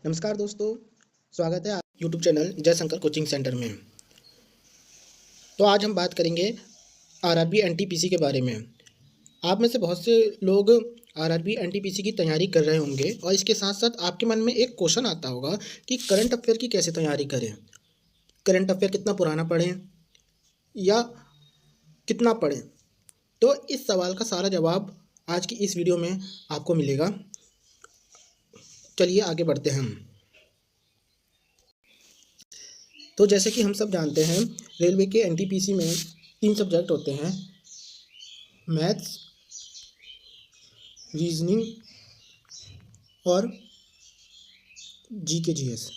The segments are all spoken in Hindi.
नमस्कार दोस्तों, स्वागत है आप YouTube channel Jaishankar coaching centre में। तो आज हम बात करेंगे आरआरबी एनटीपीसी के बारे में। आप में से बहुत से लोग आरआरबी एनटीपीसी की तैयारी कर रहे होंगे और इसके साथ साथ आपके मन में एक क्वेश्चन आता होगा कि करंट अफेयर की कैसे तैयारी करें, करंट अफेयर कितना पुराना पढ़ें या कितना पढ़ें। तो इस सवाल का सारा जवाब आज की इस वीडियो में आपको मिलेगा। चलिए आगे बढ़ते हैं हम। तो जैसे कि हम सब जानते हैं, रेलवे के एनटीपीसी में 3 सब्जेक्ट होते हैं, मैथ्स, रीजनिंग और जीके जीएस।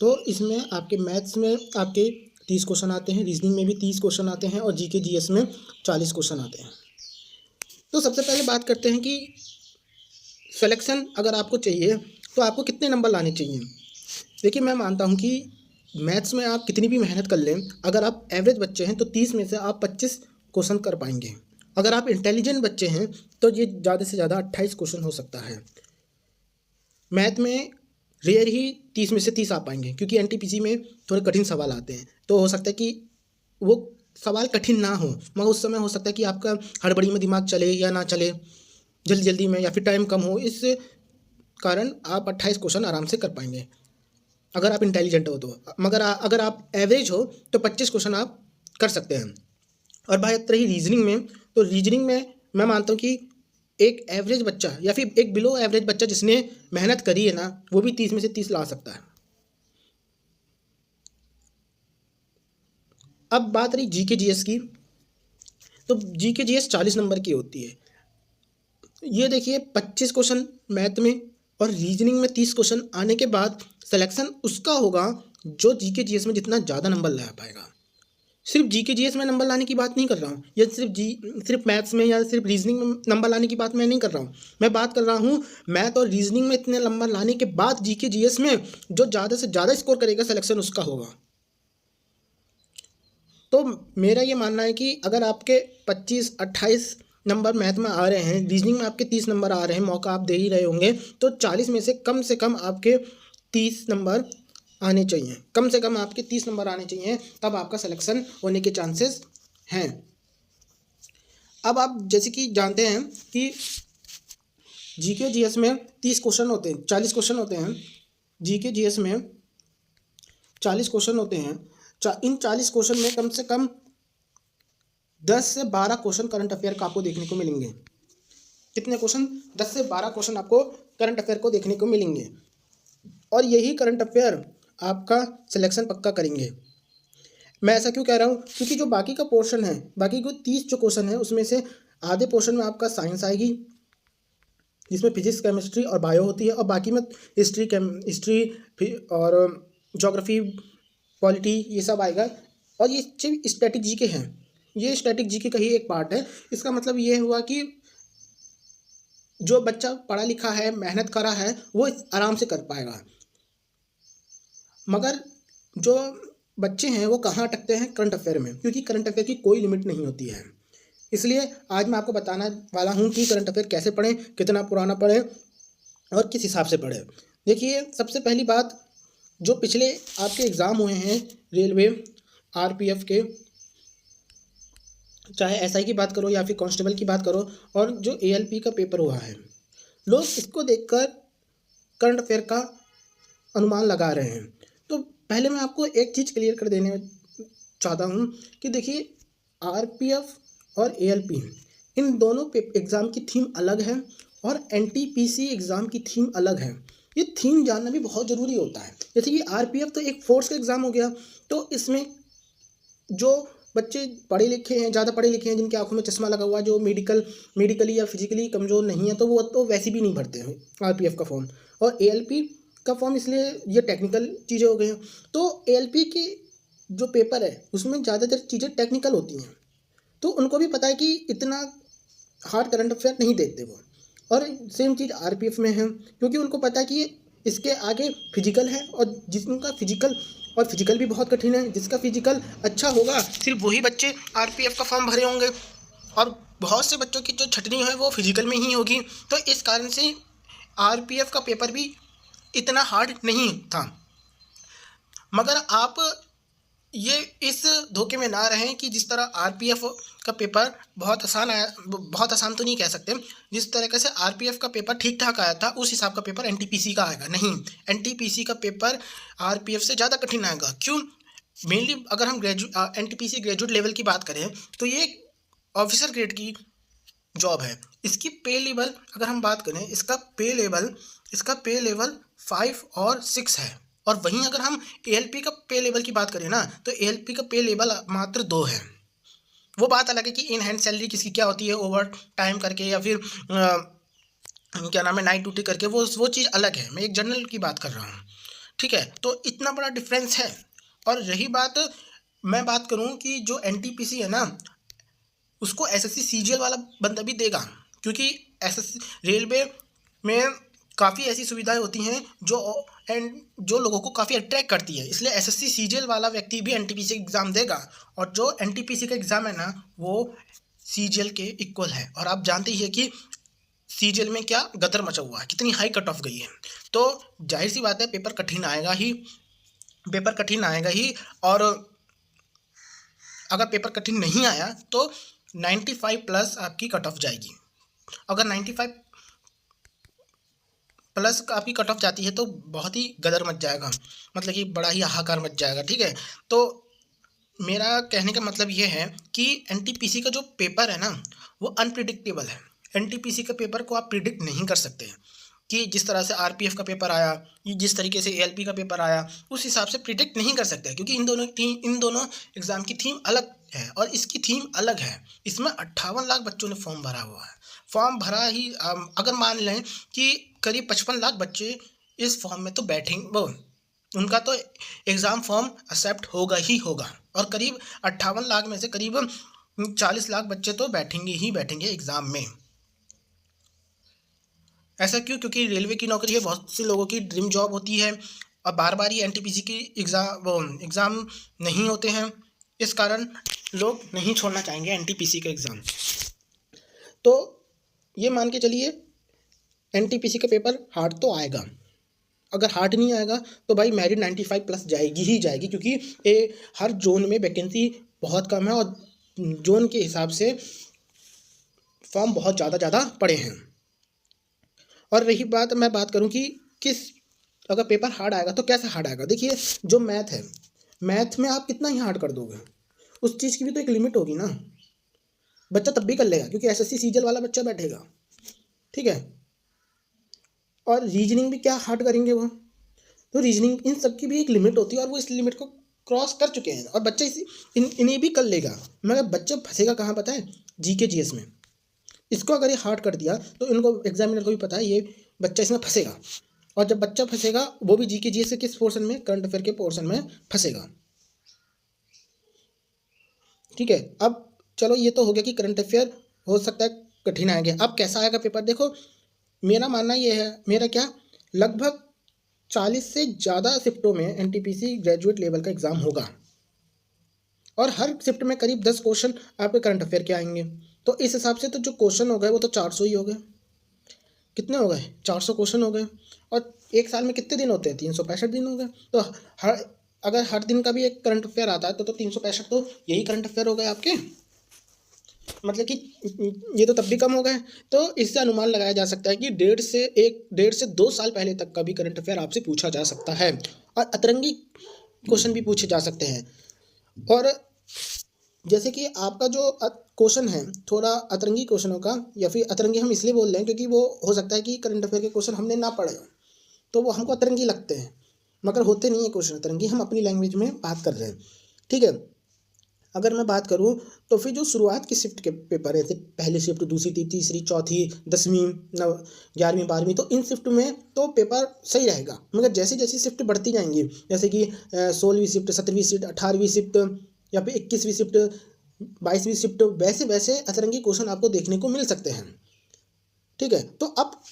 तो इसमें आपके मैथ्स में आपके 30 क्वेश्चन आते हैं, रीजनिंग में भी 30 क्वेश्चन आते हैं और जीके जीएस में 40 क्वेश्चन आते हैं। तो सबसे पहले बात करते हैं कि सिलेक्शन अगर आपको चाहिए तो आपको कितने नंबर लाने चाहिए। देखिए, मैं मानता हूँ कि मैथ्स में आप कितनी भी मेहनत कर लें, अगर आप एवरेज बच्चे हैं तो 30 में से आप 25 क्वेश्चन कर पाएंगे। अगर आप इंटेलिजेंट बच्चे हैं तो ये ज़्यादा से ज़्यादा 28 क्वेश्चन हो सकता है। मैथ में रेयर ही 30 में से 30 आ पाएंगे, क्योंकि एनटीपीसी में थोड़े कठिन सवाल आते हैं। तो हो सकता है कि वो सवाल कठिन ना हो, मगर उस समय हो सकता है कि आपका हड़बड़ी में दिमाग चले या ना चले, जल्दी जल्दी में, या फिर टाइम कम हो। इस कारण आप 28 क्वेश्चन आराम से कर पाएंगे अगर आप इंटेलिजेंट हो तो। मगर अगर आप एवरेज हो तो 25 क्वेश्चन आप कर सकते हैं। और बात रही रीजनिंग में, तो रीजनिंग में मैं मानता हूँ कि एक एवरेज बच्चा या फिर एक बिलो एवरेज बच्चा जिसने मेहनत करी है ना, वो भी 30 में से 30 ला सकता है। अब बात रही जीके जीएस की, तो जीके जीएस 40 नंबर की होती है। ये देखिए, 25 क्वेश्चन मैथ में और रीजनिंग में 30 क्वेश्चन आने के बाद सिलेक्शन उसका होगा जो जीके जीएस में जितना ज़्यादा नंबर ला पाएगा। सिर्फ जीके जीएस में नंबर लाने की बात नहीं कर रहा हूँ, या सिर्फ मैथ्स में या सिर्फ रीजनिंग में नंबर लाने की बात मैं नहीं कर रहा हूँ। मैं बात कर रहा हूँ मैथ और रीजनिंग में इतने नंबर लाने के बाद जीके जीएस में जो ज़्यादा से ज़्यादा स्कोर करेगा, सिलेक्शन उसका होगा। तो मेरा ये मानना है कि अगर आपके 25-28 नंबर मैथ में आ रहे हैं, रीजनिंग में आपके 30 नंबर आ रहे हैं, मौका आप दे ही रहे होंगे, तो 40 में से कम आपके 30 नंबर आने चाहिए। कम से कम आपके 30 नंबर आने चाहिए, तब आपका सिलेक्शन होने के चांसेस हैं। अब आप जैसे कि जानते हैं कि जीके जीएस में 30 क्वेश्चन होते हैं, 40 क्वेश्चन होते हैं। जीके जीएस में 40 क्वेश्चन होते हैं। इन 40 क्वेश्चन में कम से कम 10 से 12 क्वेश्चन करंट अफेयर का आपको देखने को मिलेंगे। कितने क्वेश्चन? 10 से 12 क्वेश्चन आपको करंट अफेयर को देखने को मिलेंगे, और यही करंट अफेयर आपका सिलेक्शन पक्का करेंगे। मैं ऐसा क्यों कह रहा हूँ? क्योंकि जो बाकी का पोर्शन है, बाकी को 30 जो क्वेश्चन है, उसमें से आधे पोर्शन में आपका साइंस आएगी, जिसमें फिजिक्स, केमिस्ट्री और बायो होती है, और बाकी में हिस्ट्री और ज्योग्राफी, पॉलिटी, ये सब आएगा। और ये सिर्फ स्टैटिक जीके हैं, ये स्टैटिक जीके का ही एक पार्ट है। इसका मतलब ये हुआ कि जो बच्चा पढ़ा लिखा है, मेहनत करा है, वो आराम से कर पाएगा। मगर जो बच्चे हैं वो कहाँ अटकते हैं? करंट अफेयर में, क्योंकि करंट अफेयर की कोई लिमिट नहीं होती है। इसलिए आज मैं आपको बताना वाला हूँ कि करंट अफेयर कैसे पढ़ें, कितना पुराना पढ़ें और किस हिसाब से पढ़ें। देखिए, सबसे पहली बात, जो पिछले आपके एग्ज़ाम हुए हैं रेलवे, आरपीएफ के, चाहे एसआई की बात करो या फिर कांस्टेबल की बात करो, और जो एएलपी का पेपर हुआ है, लोग इसको देखकर करंट अफेयर का अनुमान लगा रहे हैं। तो पहले मैं आपको एक चीज़ क्लियर कर देने चाहता हूँ कि देखिए, आरपीएफ और एएलपी, इन दोनों एग्ज़ाम की थीम अलग है और एनटीपीसी एग्ज़ाम की थीम अलग है। ये थीम जानना भी बहुत ज़रूरी होता है। जैसे कि आरपीएफ तो एक फोर्स का एग्ज़ाम हो गया, तो इसमें जो बच्चे पढ़े लिखे हैं, ज़्यादा पढ़े लिखे हैं, जिनकी आंखों में चश्मा लगा हुआ, जो मेडिकली या फिजिकली कमज़ोर नहीं है, तो वो तो वैसे भी नहीं भरते हैं आरपीएफ का फॉर्म। और एएलपी का फॉर्म, इसलिए ये टेक्निकल चीज़ें हो गई हैं। तो एएलपी की जो पेपर है, उसमें ज़्यादातर चीज़ें टेक्निकल होती हैं, तो उनको भी पता है कि इतना हार्ड करंट अफेयर नहीं देते वो। और सेम चीज़ आरपीएफ में है, क्योंकि उनको पता है कि इसके आगे फिजिकल है, और जिसका फिजिकल भी बहुत कठिन है। जिसका फिजिकल अच्छा होगा, सिर्फ वही बच्चे आरपीएफ का फॉर्म भरे होंगे, और बहुत से बच्चों की जो छटनी है वो फिजिकल में ही होगी। तो इस कारण से आरपीएफ का पेपर भी इतना हार्ड नहीं था। मगर आप ये इस धोखे में ना रहें कि जिस तरह आरपीएफ का पेपर बहुत आसान आया, बहुत आसान तो नहीं कह सकते, जिस तरीके से आरपीएफ का पेपर ठीक ठाक आया था उस हिसाब का पेपर एनटीपीसी का आएगा नहीं। एनटीपीसी का पेपर आरपीएफ से ज़्यादा कठिन आएगा। क्यों? मेनली अगर हम एनटीपीसी ग्रेजुएट लेवल की बात करें तो ये ऑफिसर ग्रेड की जॉब है। इसकी पे लेवल अगर हम बात करें, इसका पे लेवल 5 और 6 है। और वहीं अगर हम एएलपी का पे लेवल की बात करें ना, तो एएलपी का पे लेवल मात्र 2 है। वो बात अलग है कि इन हैंड सैलरी किसकी क्या होती है, ओवर टाइम करके या फिर क्या नाम है, नाइट ड्यूटी करके, वो चीज़ अलग है। मैं एक जनरल की बात कर रहा हूँ, ठीक है। तो इतना बड़ा डिफरेंस है। और रही बात, मैं बात करूँ कि जो एनटीपीसी है ना, उसको एसएससी सीजीएल वाला बंदा भी देगा, क्योंकि एसएससी रेलवे में काफ़ी ऐसी सुविधाएं होती हैं जो लोगों को काफ़ी अट्रैक्ट करती है। इसलिए एसएससी सीजीएल वाला व्यक्ति भी एनटीपीसी एग्ज़ाम देगा। और जो एनटीपीसी का एग्ज़ाम है ना, वो सीजीएल के इक्वल है। और आप जानते ही है कि सीजीएल में क्या गदर मचा हुआ है, कितनी हाई कट ऑफ गई है। तो जाहिर सी बात है पेपर कठिन आएगा ही। और अगर पेपर कठिन नहीं आया तो 95 प्लस आपकी कट ऑफ जाएगी। अगर 95 प्लस आपकी कट ऑफ जाती है तो बहुत ही गदर मच जाएगा, मतलब कि बड़ा ही हाहाकार मच जाएगा, ठीक है। तो मेरा कहने का मतलब ये है कि एनटीपीसी का जो पेपर है ना, वो अनप्रिडिक्टेबल है। एनटीपीसी के पेपर को आप प्रिडिक्ट नहीं कर सकते कि जिस तरह से आरपीएफ का पेपर आया, जिस तरीके से एएलपी का पेपर आया, उस हिसाब से प्रिडिक्ट नहीं कर सकते, क्योंकि इन दोनों एग्ज़ाम की थीम अलग है और इसकी थीम अलग है। इसमें 58 लाख बच्चों ने फॉर्म भरा हुआ है। फॉर्म भरा ही अगर मान लें कि करीब 55 लाख बच्चे इस फॉर्म में तो बैठेंगे, उनका तो एग्ज़ाम फॉर्म एक्सेप्ट होगा ही होगा। और करीब 58 लाख में से करीब 40 लाख बच्चे तो बैठेंगे ही बैठेंगे एग्ज़ाम में। ऐसा क्यों? क्योंकि रेलवे की नौकरी है, बहुत से लोगों की ड्रीम जॉब होती है और बार बार ये एनटीपीसी की एग्ज़ाम नहीं होते हैं, इस कारण लोग नहीं छोड़ना चाहेंगे एनटीपीसी का एग्ज़ाम। तो ये मान के चलिए एनटीपीसी का पेपर हार्ड तो आएगा। अगर हार्ड नहीं आएगा तो भाई मेरिट 95 प्लस जाएगी ही जाएगी, क्योंकि हर जोन में वैकेंसी बहुत कम है और जोन के हिसाब से फॉर्म बहुत ज़्यादा पड़े हैं। और रही बात, मैं बात करूं कि अगर पेपर हार्ड आएगा तो कैसे हार्ड आएगा। देखिए, जो मैथ है, मैथ में आप कितना ही हार्ड कर दोगे, उस चीज़ की भी तो एक लिमिट होगी ना। बच्चा तब भी कर लेगा क्योंकि एसएससी सीजीएल वाला बच्चा बैठेगा, ठीक है। और रीजनिंग भी क्या हार्ड करेंगे वो, तो रीजनिंग, इन सब की भी एक लिमिट होती है और वो इस लिमिट को क्रॉस कर चुके हैं। और बच्चा इन्हें भी कर लेगा, मगर बच्चा फंसेगा कहाँ पता है? जीके जीएस में। इसको अगर ये हार्ड कर दिया तो इनको एग्जामिनर को भी पता है ये बच्चा इसमें फंसेगा। और जब बच्चा फंसेगा वो भी जीके जीएस के किस पोर्शन में? करंट अफेयर के पोर्शन में फंसेगा, ठीक है। अब चलो ये तो हो गया कि करंट अफेयर हो सकता है कठिन आएंगे। अब कैसा आएगा पेपर? देखो, मेरा मानना ये है, मेरा क्या, लगभग 40 से ज़्यादा शिफ्टों में एनटीपीसी ग्रेजुएट लेवल का एग्ज़ाम होगा और हर शिफ्ट में करीब 10 क्वेश्चन आपके करंट अफेयर के आएंगे। तो इस हिसाब से तो जो क्वेश्चन हो गए वो तो 400 ही हो गए। कितने हो गए? 400 क्वेश्चन हो गए। और एक साल में कितने दिन होते हैं? 365 दिन हो गए। तो अगर हर दिन का भी एक करंट अफेयर आता है तो 365 तो यही करंट अफेयर हो गए आपके, मतलब कि ये तो तब भी कम हो गए। तो इससे अनुमान लगाया जा सकता है कि 1.5 से 2 साल पहले तक का भी करंट अफेयर आपसे पूछा जा सकता है और अतरंगी क्वेश्चन भी पूछे जा सकते हैं। और जैसे कि आपका जो क्वेश्चन है थोड़ा अतरंगी क्वेश्चनों का, या फिर अतरंगी हम इसलिए बोल रहे हैं क्योंकि वो हो सकता है कि करंट अफेयर के क्वेश्चन हमने ना पढ़े हो तो वो हमको अतरंगी लगते हैं, मगर होते नहीं है क्वेश्चन अतरंगी, हम अपनी लैंग्वेज में बात कर रहे हैं, ठीक है। अगर मैं बात करूं तो फिर जो शुरुआत की शिफ्ट के पेपर है, पहली शिफ्ट, दूसरी, तीसरी, चौथी, 10वीं, 11वीं, 12वीं, तो इन शिफ्ट में तो पेपर सही रहेगा। मगर जैसे जैसे शिफ्ट बढ़ती जाएंगी, जैसे कि 16वीं शिफ्ट, 17वीं शिफ्ट, 18वीं शिफ्ट या फिर 21वीं शिफ्ट, 22वीं शिफ्ट, वैसे वैसे अतरंगी क्वेश्चन आपको देखने को मिल सकते हैं, ठीक है। तो अब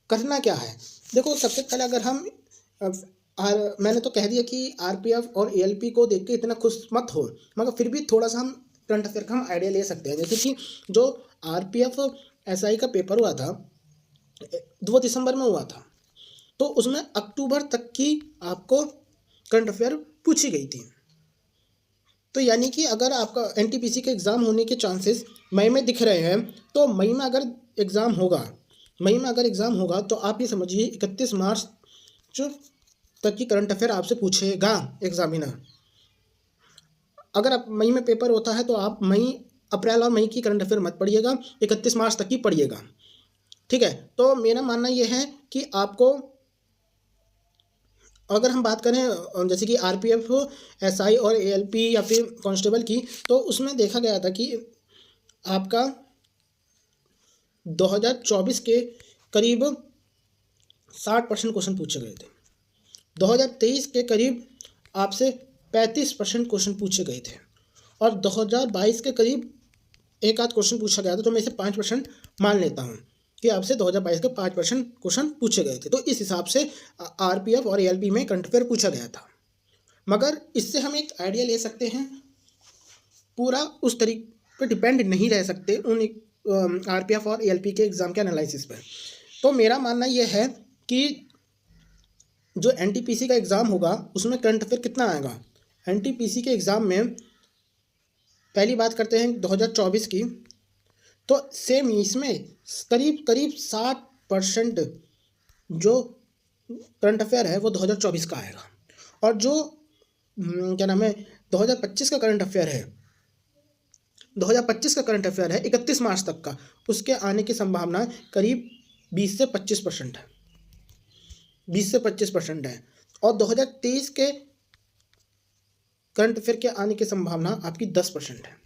करना क्या है? देखो, सबसे पहले अगर हम मैंने तो कह दिया कि आरपीएफ और एएलपी को देख के इतना खुश मत हो, मगर फिर भी थोड़ा सा हम करंट अफेयर का हम आइडिया ले सकते हैं। जैसे कि जो आरपीएफ एसआई का पेपर हुआ था 2 दिसंबर में हुआ था, तो उसमें अक्टूबर तक की आपको करंट अफेयर पूछी गई थी। तो यानी कि अगर आपका एनटीपीसी के एग्ज़ाम होने के चांसेस मई में दिख रहे हैं, तो मई में अगर एग्ज़ाम होगा तो आप ये समझिए 31 मार्च तक की करंट अफेयर आपसे पूछेगा एग्जामिनर। अगर आप मई में पेपर होता है तो आप अप्रैल और मई की करंट अफेयर मत पढ़िएगा, 31 मार्च तक की पढ़िएगा, ठीक है। तो मेरा मानना यह है कि आपको, अगर हम बात करें जैसे कि आरपीएफ, एसआई और एएलपी या फिर कांस्टेबल की, तो उसमें देखा गया था कि आपका 2024 के करीब 60% क्वेश्चन पूछे गए थे, 2023 के करीब आपसे 35% क्वेश्चन पूछे गए थे, और 2022 के करीब एक आध क्वेश्चन पूछा गया था। तो मैं इसे 5% मान लेता हूँ कि आपसे 2022 के 5% क्वेश्चन पूछे गए थे। तो इस हिसाब से आरपीएफ और एएलपी में करंट अफेयर पूछा गया था। मगर इससे हम एक आइडिया ले सकते हैं, पूरा उस तरीके पे डिपेंड नहीं रह सकते उन आरपीएफ और एएलपी के एग्ज़ाम के एनालिसिस पर। तो मेरा मानना यह है कि जो एनटीपीसी का एग्ज़ाम होगा उसमें करंट अफेयर कितना आएगा। एनटीपीसी के एग्ज़ाम में पहली बात करते हैं 2024 की, तो सेम इसमें करीब करीब 60% जो करंट अफेयर है वो 2024 का आएगा, और जो क्या नाम है 2025 का करंट अफेयर है, 2025 का करंट अफेयर है 31 मार्च तक का, उसके आने की संभावना करीब 20 से 25% है, 20 से 25% है। और 2023 के करंट अफेयर के आने की संभावना आपकी 10% है।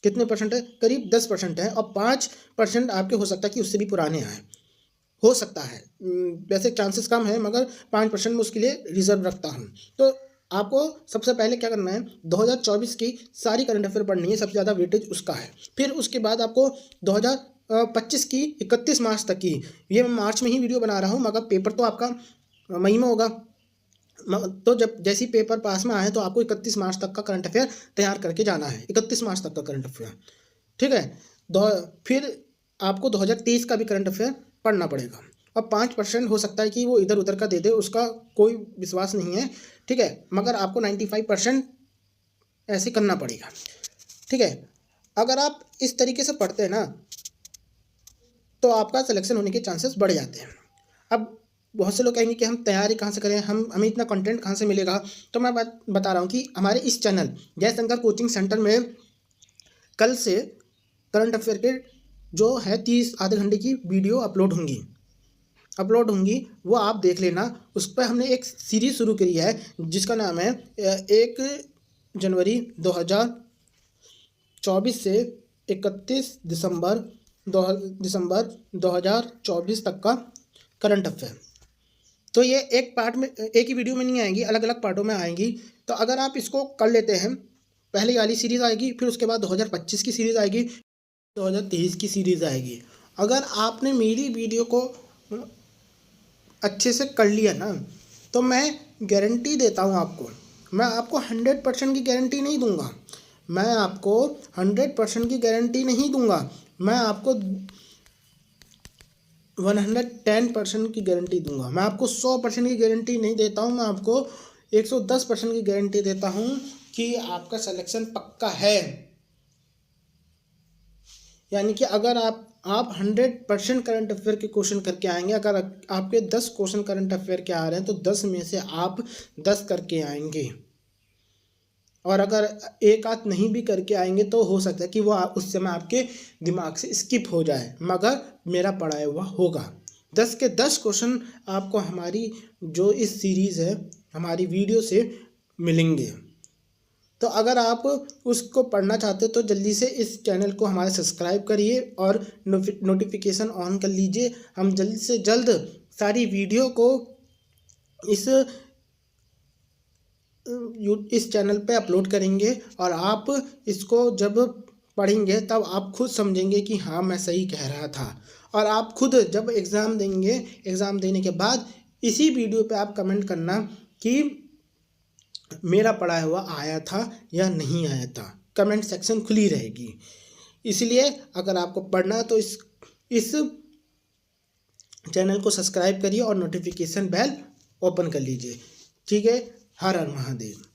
कितने परसेंट है? करीब 10% है, और 5% आपके हो सकता है कि उससे भी पुराने आए, हो सकता है, वैसे चांसेस कम है मगर 5% में उसके लिए रिजर्व रखता हूँ। तो आपको सबसे पहले क्या करना है, 2024 की सारी करंट अफेयर पढ़नी है, सबसे ज़्यादा वेटेज उसका है। फिर उसके बाद आपको 2025 की 31 मार्च तक की, ये मैं मार्च में ही वीडियो बना रहा हूँ मगर पेपर तो आपका मई में होगा, तो जब जैसी पेपर पास में आए तो आपको 31 मार्च तक का करंट अफेयर तैयार करके जाना है, 31 मार्च तक का करंट अफेयर, ठीक है। फिर आपको 2023 का भी करंट अफेयर पढ़ना पड़ेगा, और 5% हो सकता है कि वो इधर उधर का दे दे, उसका कोई विश्वास नहीं है, ठीक है, मगर आपको 95% ऐसे करना पड़ेगा, ठीक है। अगर आप इस तरीके से पढ़ते हैं ना तो आपका सिलेक्शन होने के चांसेस बढ़ जाते हैं। अब बहुत से लोग कहेंगे कि हम तैयारी कहाँ से करें, हमें इतना कंटेंट कहाँ से मिलेगा। तो मैं बता रहा हूँ कि हमारे इस चैनल जयशंकर कोचिंग सेंटर में कल से करंट अफेयर के जो है 30 आधे घंटे की वीडियो अपलोड होंगी, वो आप देख लेना। उस पर हमने एक सीरीज़ शुरू करी है जिसका नाम है 1 जनवरी 2024 से 31 दिसंबर 2024 तक का करंट अफेयर। तो ये एक पार्ट में, एक ही वीडियो में नहीं आएंगी, अलग अलग पार्टों में आएंगी। तो अगर आप इसको कर लेते हैं, पहले वाली सीरीज़ आएगी, फिर उसके बाद 2025 की सीरीज़ आएगी, 2023 की सीरीज़ आएगी। अगर आपने मेरी वीडियो को अच्छे से कर लिया ना तो मैं गारंटी देता हूँ आपको, मैं आपको 100% की गारंटी नहीं दूंगा, मैं आपको 100% की गारंटी नहीं दूंगा, मैं आपको 110% की गारंटी दूंगा। मैं आपको 100% की गारंटी नहीं देता हूँ, मैं आपको 110% की गारंटी देता हूँ कि आपका सिलेक्शन पक्का है। यानी कि अगर आप 100% करंट अफेयर के क्वेश्चन करके आएंगे, अगर आपके 10 क्वेश्चन करंट अफेयर के आ रहे हैं तो 10 में से आप 10 करके आएंगे, और अगर एक आध नहीं भी करके आएंगे तो हो सकता है कि वो उस समय आपके दिमाग से स्किप हो जाए, मगर मेरा पढ़ाया हुआ होगा। 10 के 10 क्वेश्चन आपको हमारी जो इस सीरीज़ है, हमारी वीडियो से मिलेंगे। तो अगर आप उसको पढ़ना चाहते तो जल्दी से इस चैनल को हमारे सब्सक्राइब करिए और नोटिफिकेशन ऑन कर लीजिए। हम जल्द से जल्द सारी वीडियो को इस चैनल पे अपलोड करेंगे, और आप इसको जब पढ़ेंगे तब आप खुद समझेंगे कि हाँ मैं सही कह रहा था। और आप खुद जब एग्ज़ाम देंगे, एग्ज़ाम देने के बाद इसी वीडियो पे आप कमेंट करना कि मेरा पढ़ाया हुआ आया था या नहीं आया था। कमेंट सेक्शन खुली रहेगी। इसलिए अगर आपको पढ़ना है तो इस चैनल को सब्सक्राइब करिए और नोटिफिकेशन बेल ओपन कर लीजिए। ठीक है। हर हर महादेव।